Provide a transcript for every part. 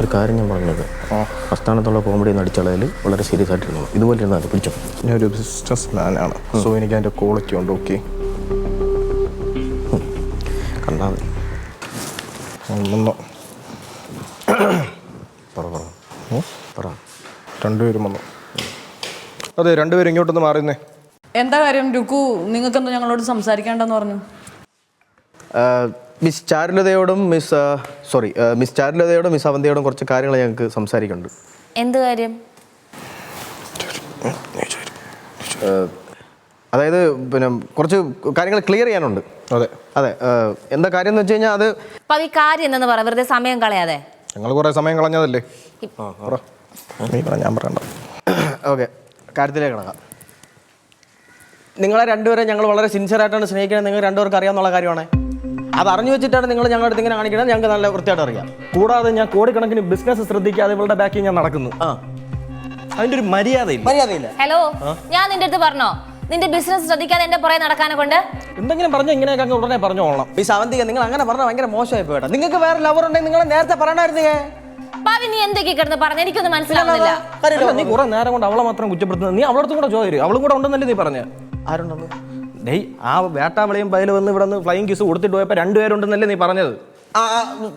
ഒരു കാര്യം ഞാൻ പറഞ്ഞത് പ്രസ്ഥാനത്തുള്ള കോമഡി നടിച്ചളയിൽ വളരെ സീരിയസ് ആയിട്ടിരുന്നു. ഇതുപോലെ ഇരുന്നാൽ പിടിച്ചോ. ഞാനൊരു ബിസിനസ് മാനാണ്, സോ എനിക്ക് അതിൻ്റെ ക്വാളിറ്റി ഉണ്ട്. ഓക്കെ, കണ്ടാൽ വന്നോ? പറ. രണ്ടുപേരും വന്നു. അതെ, രണ്ടുപേരും ഇങ്ങോട്ടൊന്ന് മാറുന്നേ. എന്താ കാര്യം രുക്കു? നിങ്ങൾക്ക് എന്താ ഞങ്ങളോട് സംസാരിക്കേണ്ടെന്ന് പറഞ്ഞു? മിസ് ചാരുലതയോടും മിസ് ചാരുലതയോടും മിസ് അവന്തിയോടും കുറച്ച് കാര്യങ്ങൾ ഞങ്ങൾക്ക് സംസാരിക്കുന്നുണ്ട്. എന്ത് കാര്യം? അതായത് പിന്നെ കുറച്ച് കാര്യങ്ങൾ ക്ലിയർ ചെയ്യാനുണ്ട്. അതെ അതെ, എന്താ കാര്യം എന്ന് വെച്ച് കഴിഞ്ഞാൽ അത് ഈ കാര്യം എന്തെന്ന് പറ, വെറുതെ സമയം കളയാതെ. ഞങ്ങൾ കുറേ സമയം കളഞ്ഞതല്ലേ. നീ പറ, ഞാൻ പറയണ്ട. ഓക്കെ, കാര്യത്തിലേക്ക് കിടക്കാം. നിങ്ങളെ രണ്ടുപേരെ ഞങ്ങൾ വളരെ സിൻസിയറായിട്ടാണ് സ്നേഹിക്കുന്നത്. നിങ്ങൾ രണ്ടുപേർക്ക് അറിയാവുന്ന കാര്യമാണ്. അത് അറിഞ്ഞു വെച്ചിട്ടാണ് നിങ്ങൾ ഞങ്ങളുടെ അടുത്ത് ഇങ്ങനെ കാണിക്കുന്നത്. ഞങ്ങൾക്ക് നല്ല വൃത്തിയായിട്ട് അറിയാം. കൂടാതെ ഞാൻ കോടിക്കണക്കിന് ബിസിനസ് ശ്രദ്ധിക്കാതെ ഇവളുടെ ബാക്കിൽ ഞാൻ നടക്കുന്നു. അതിന്റെ ഒരു മര്യാദയില്ല. ഹലോ, ഞാൻ നിന്റെ അടുത്ത് പറഞ്ഞോ നിന്റെ ബിസിനസ് ശ്രദ്ധിക്കാതെ എന്റെ പുറകെ നടക്കാനെ കൊണ്ട്? എന്തെങ്കിലും പറഞ്ഞ ഇങ്ങനെയൊക്കെ അങ്ങ് ഉടനെ പറഞ്ഞോളാം. മിസ് അവന്തിക, നിങ്ങൾ അങ്ങനെ പറഞ്ഞാൽ ഭയങ്കര മോശമായി പോയിട്ടാ. നിങ്ങൾക്ക് വേറെ ലവർ ഉണ്ടെങ്കിൽ നിങ്ങൾ നേരത്തെ പറയണമായിരുന്നേ. ഭാവി നീ എന്തൊക്കെ കിടന്ന് പറഞ്ഞു? എനിക്കൊന്നും മനസ്സിലാവുന്നില്ല. നീ കുറെ നേരം കൊണ്ട് അവളെ മാത്രം കുറ്റപ്പെടുത്തുന്നത്. നീ അവളടുത്തും കൂടെ ചോദിക്കും, അവളും കൂടെ ഉണ്ടെന്നല്ലേ നീ പറഞ്ഞ? ആരുണ്ടെന്ന്? ഡേയ്, ആ വേട്ടാവളയും പയല് വന്ന് ഇവിടെ നിന്ന് ഫ്ലൈങ് കിസ് കൊടുത്തിട്ട് പോയപ്പോ രണ്ടുപേരുണ്ടെന്നല്ലേ നീ പറഞ്ഞത്?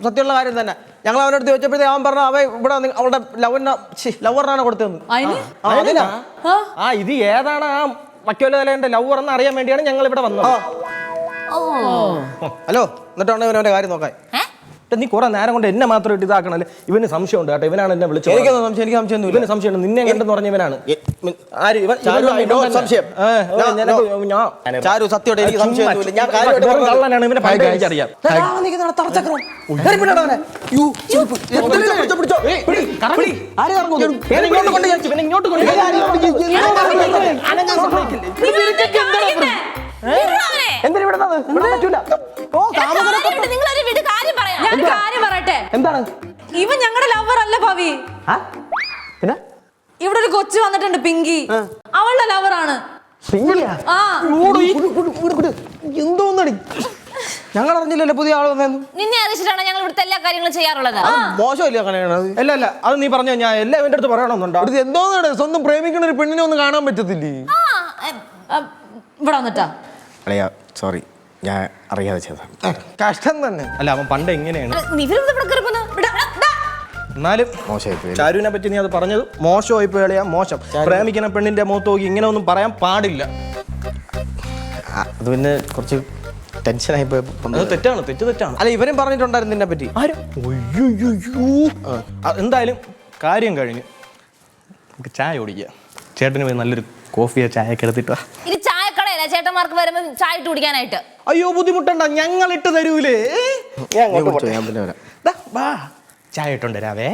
സത്യമുള്ള കാര്യം തന്നെ. ഞങ്ങൾ അവൻ്റെ അടുത്ത് ചോദിച്ചപ്പോഴത്തേ അവൻ പറഞ്ഞു അവ ഇവിടെ അവളുടെ ലവറിനാണ് കൊടുത്തതെന്ന്. ഇത് ഏതാണ് ആ വക്കോലന്റെ ലവർ എന്ന് അറിയാൻ വേണ്ടിയാണ് ഞങ്ങൾ ഇവിടെ വന്നത്. ഹലോ, എന്നിട്ടാണ് ഇവനവൻ്റെ കാര്യം നോക്കാൻ. നീ കുറെ നേരം കൊണ്ട് എന്നെ മാത്രം ഇട്ട് ഇതാക്കണല്ലേ? ഇവന് സംശയമുണ്ട് കേട്ടോ. ഇവനാണ് എന്നെ വിളിച്ചത്. എനിക്ക് സംശയം. ഇവന് സംശയമുണ്ട്. നിന്നെ കണ്ടെന്ന് പറഞ്ഞ ഇവനാണ്. എനിക്കറിയാം. എന്താണ്? ഇവൻ ഞങ്ങളുടെ ലവർ അല്ല ഭാവി. പിന്നെ ഇവിടെ ഒരു കൊച്ചു വന്നിട്ടുണ്ട്, പിങ്കി. അവളുടെ ലവറാണ്. എന്തോന്നടി, ഞങ്ങൾ അറിഞ്ഞില്ലല്ലോ പുതിയ ആള് വന്നു. നിന്നെ അറിയിച്ചിട്ടാണ് ഞങ്ങൾ ഇവിടുത്തെ എല്ലാ കാര്യങ്ങളും ചെയ്യാറുള്ളത്. മോശമല്ലേ അങ്ങനെയാണ്? അല്ല, അത് നീ പറഞ്ഞ ഞാൻ എല്ലാം എന്റെ അടുത്ത് പറയണമെന്നുണ്ടോ? എന്തോന്നാണ് സ്വന്തം പ്രേമിക്കണ ഒരു പെണ്ണിനെ ഒന്ന് കാണാൻ പറ്റത്തില്ലേ? ഇവിടെ വന്നിട്ടാ? സോറി, ഞാൻ അറിയാതെ ചെയ്ത കഷ്ടം തന്നെ. അല്ല, അവൻ പണ്ട് എങ്ങനെയാണ്? എന്നാലും മോശമായി. ചാരുവിനെ പറ്റി നീ അത് പറഞ്ഞത് മോശമായി പോയാ മോശം. പ്രേമിക്കുന്ന പെണ്ണിന്റെ മുഖത്ത് നോക്കി ഇങ്ങനെ ഒന്നും പറയാൻ പാടില്ല. അത് പിന്നെ കുറച്ച് ടെൻഷനായി പോയപ്പോ തെറ്റാണ്. അല്ല, ഇവരും പറഞ്ഞിട്ടുണ്ടായിരുന്നു നിന്നെ പറ്റി. എന്തായാലും കാര്യം കഴിഞ്ഞു. നമുക്ക് ചായ കുടിക്കുക. ചേട്ടന് പോയി നല്ലൊരു കോഫിയോ ചായയൊക്കെ എടുത്തിട്ടാ. ഇത് ചായക്കടയല്ല ചേട്ടന്മാർക്ക് വരുമ്പോ ചായ ഇട്ട് കുടിക്കാനായിട്ട്. അയ്യോ, ബുദ്ധിമുട്ടണ്ട, ഞങ്ങൾ ഇട്ട് തരൂലേ. ഞാൻ പിന്നെ വരാം. ചായ ഇട്ടുണ്ടരാവേ.